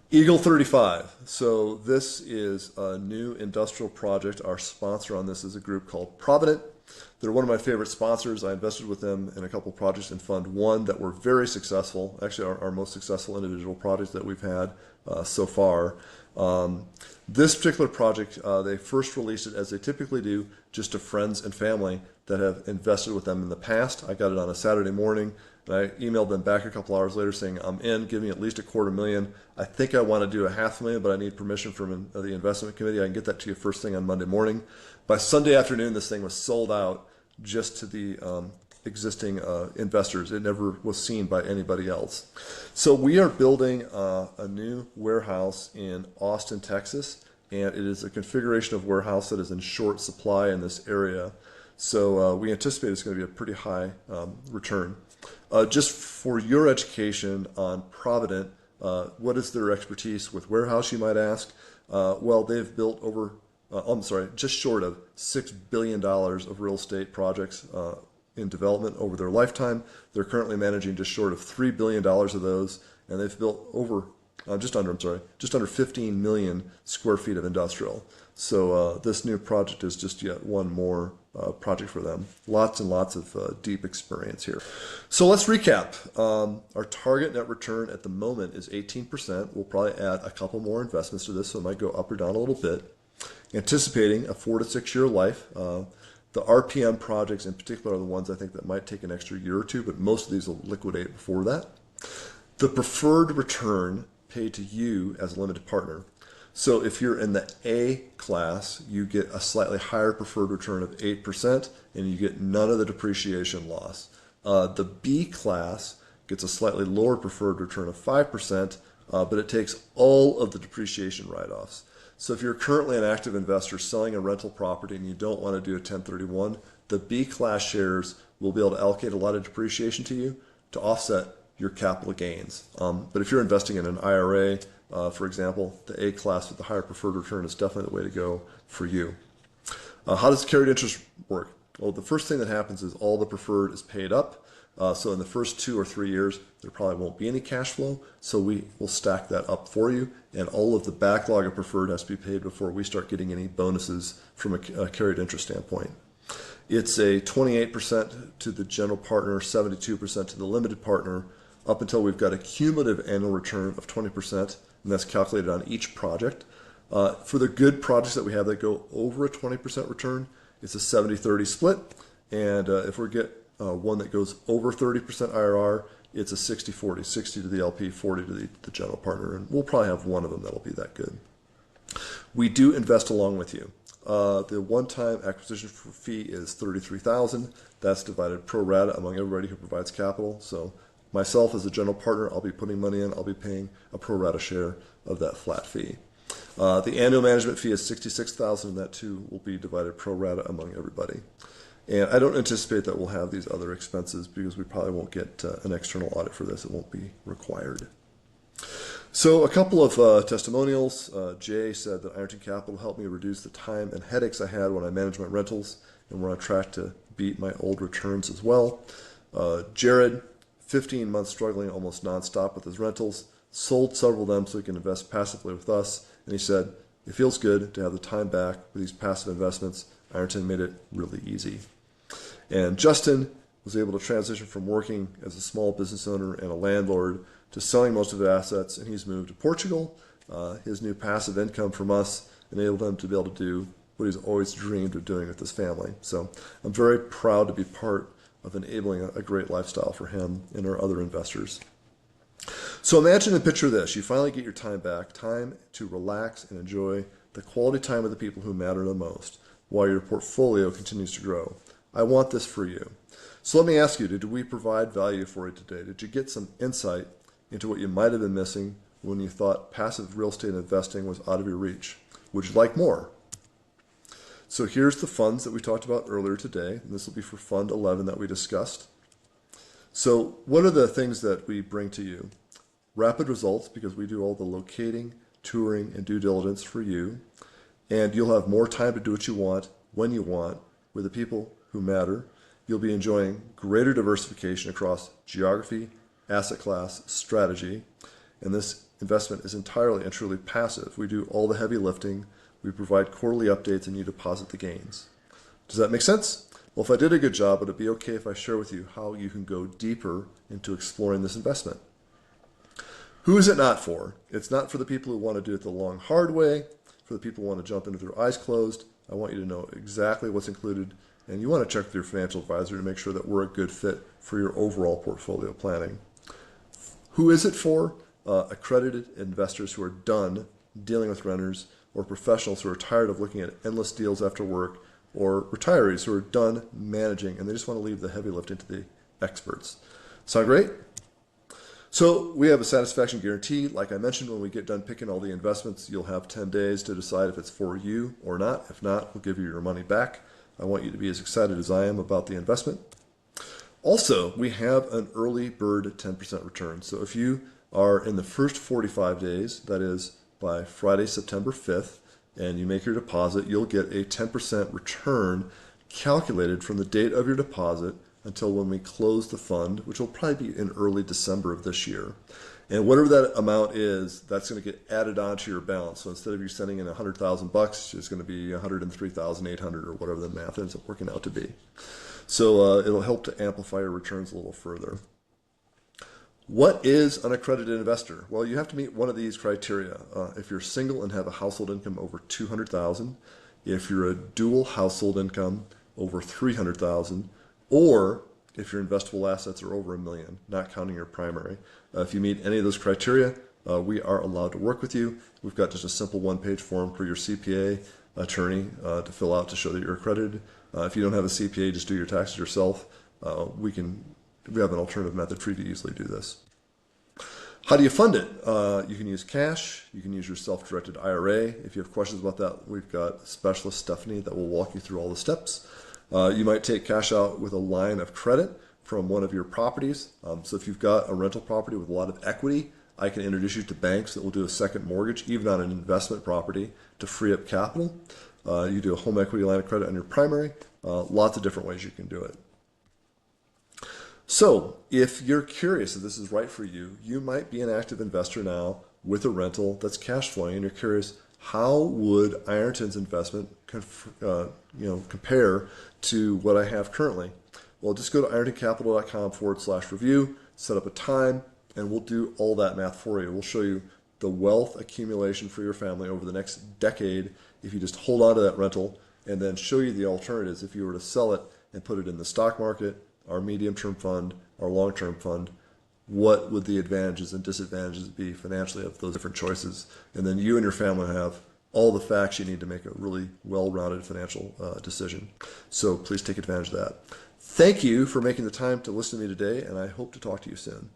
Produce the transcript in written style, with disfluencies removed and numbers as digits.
Eagle 35. So this is a new industrial project. Our sponsor on this is a group called Provident. They're one of my favorite sponsors. I invested with them in a couple of projects in Fund 1 that were very successful, actually our most successful individual project that we've had so far. This particular project, they first released it, as they typically do, just to friends and family that have invested with them in the past. I got it on a Saturday morning, and I emailed them back a couple hours later saying, I'm in, give me at least $250,000. I think I want to do $500,000, but I need permission from the investment committee. I can get that to you first thing on Monday morning. By Sunday afternoon, this thing was sold out just to the existing investors. It never was seen by anybody else. So we are building a new warehouse in Austin, Texas, and it is a configuration of warehouse that is in short supply in this area. So we anticipate it's going to be a pretty high return. Just for your education on Provident, what is their expertise with warehouse, you might ask? Well, they've built over, just short of $6 billion of real estate projects in development over their lifetime. They're currently managing just short of $3 billion of those, and they've built over, just under 15 million square feet of industrial. So this new project is just yet one more project for them. Lots and lots of deep experience here. So let's recap. Our target net return at the moment is 18%. We'll probably add a couple more investments to this, so it might go up or down a little bit. Anticipating a 4 to 6 year life. The RPM projects in particular are the ones I think that might take an extra year or two, but most of these will liquidate before that. The preferred return paid to you as a limited partner. So if you're in the A class, you get a slightly higher preferred return of 8%, and you get none of the depreciation loss. The B class gets a slightly lower preferred return of 5%, but it takes all of the depreciation write-offs. So if you're currently an active investor selling a rental property and you don't want to do a 1031, the B class shares will be able to allocate a lot of depreciation to you to offset your capital gains. But if you're investing in an IRA, for example, the A class with the higher preferred return is definitely the way to go for you. How does carried interest work? Well, the first thing that happens is all the preferred is paid up. So in the first 2 or 3 years, there probably won't be any cash flow. So we will stack that up for you. And all of the backlog of preferred has to be paid before we start getting any bonuses from a carried interest standpoint. It's a 28% to the general partner, 72% to the limited partner, up until we've got a cumulative annual return of 20%, and that's calculated on each project. For the good projects that we have that go over a 20% return, it's a 70-30 split. And if we get one that goes over 30% IRR, it's a 60-40, 60 to the LP, 40 to the general partner, and we'll probably have one of them that'll be that good. We do invest along with you. The one-time acquisition fee is $33,000. That's divided pro rata among everybody who provides capital. So myself as a general partner, I'll be putting money in. I'll be paying a pro rata share of that flat fee. The annual management fee is $66,000, and that too will be divided pro rata among everybody. And I don't anticipate that we'll have these other expenses because we probably won't get an external audit for this. It won't be required. So a couple of testimonials. Jay said that Ironton Capital helped me reduce the time and headaches I had when I managed my rentals, and we're on track to beat my old returns as well. Jared, 15 months struggling almost nonstop with his rentals, sold several of them so he can invest passively with us, and he said, it feels good to have the time back with these passive investments. Ironton made it really easy. And Justin was able to transition from working as a small business owner and a landlord to selling most of his assets, and he's moved to Portugal. His new passive income from us enabled him to be able to do what he's always dreamed of doing with his family. So I'm very proud to be part of enabling a great lifestyle for him and our other investors. So imagine and picture this. You finally get your time back, time to relax and enjoy the quality time with the people who matter the most while your portfolio continues to grow. I want this for you. So let me ask you, did we provide value for you today? Did you get some insight into what you might have been missing when you thought passive real estate investing was out of your reach? Would you like more? So here's the funds that we talked about earlier today, and this will be for Fund 11 that we discussed. So what are the things that we bring to you? Rapid results, because we do all the locating, touring, and due diligence for you, and you'll have more time to do what you want, when you want, with the people who matter. You'll be enjoying greater diversification across geography, asset class, strategy, and this investment is entirely and truly passive. We do all the heavy lifting. We provide quarterly updates and you deposit the gains. Does that make sense? Well, if I did a good job, would it be okay if I share with you how you can go deeper into exploring this investment? Who is it not for? It's not for the people who want to do it the long, hard way, for the people who want to jump into their eyes closed. I want you to know exactly what's included, and you want to check with your financial advisor to make sure that we're a good fit for your overall portfolio planning. Who is it for? Accredited investors who are done dealing with renters, or professionals who are tired of looking at endless deals after work, or retirees who are done managing and they just want to leave the heavy lifting to the experts. Sound great? So we have a satisfaction guarantee. Like I mentioned, when we get done picking all the investments, you'll have 10 days to decide if it's for you or not. If not, we'll give you your money back. I want you to be as excited as I am about the investment. Also, we have an early bird 10% return. So if you are in the first 45 days, that is by Friday, September 5th, and you make your deposit, you'll get a 10% return calculated from the date of your deposit until when we close the fund, which will probably be in early December of this year. And whatever that amount is, that's going to get added onto your balance. So instead of you sending in $100,000, it's going to be $103,800 or whatever the math ends up working out to be. So it'll help to amplify your returns a little further. What is an accredited investor? Well, you have to meet one of these criteria. If you're single and have a household income over $200,000, if you're a dual household income over $300,000, or if your investable assets are over $1 million, not counting your primary. If you meet any of those criteria, we are allowed to work with you. We've got just a simple one-page form for your CPA attorney to fill out to show that you're accredited. If you don't have a CPA, just do your taxes yourself. We have an alternative method for you to easily do this. How do you fund it? You can use cash. You can use your self-directed IRA. If you have questions about that, we've got specialist Stephanie that will walk you through all the steps. You might take cash out with a line of credit from one of your properties. So if you've got a rental property with a lot of equity, I can introduce you to banks that will do a second mortgage, even on an investment property, to free up capital. You do a home equity line of credit on your primary. Lots of different ways you can do it. So if you're curious if this is right for you, you might be an active investor now with a rental that's cash flowing, and you're curious, how would Ironton's investment compare to what I have currently? Well, just go to irontoncapital.com/review, set up a time, and we'll do all that math for you. We'll show you the wealth accumulation for your family over the next decade if you just hold on to that rental, and then show you the alternatives if you were to sell it and put it in the stock market, our medium-term fund, our long-term fund. What would the advantages and disadvantages be financially of those different choices? And then you and your family have all the facts you need to make a really well-rounded financial decision. So please take advantage of that. Thank you for making the time to listen to me today, and I hope to talk to you soon.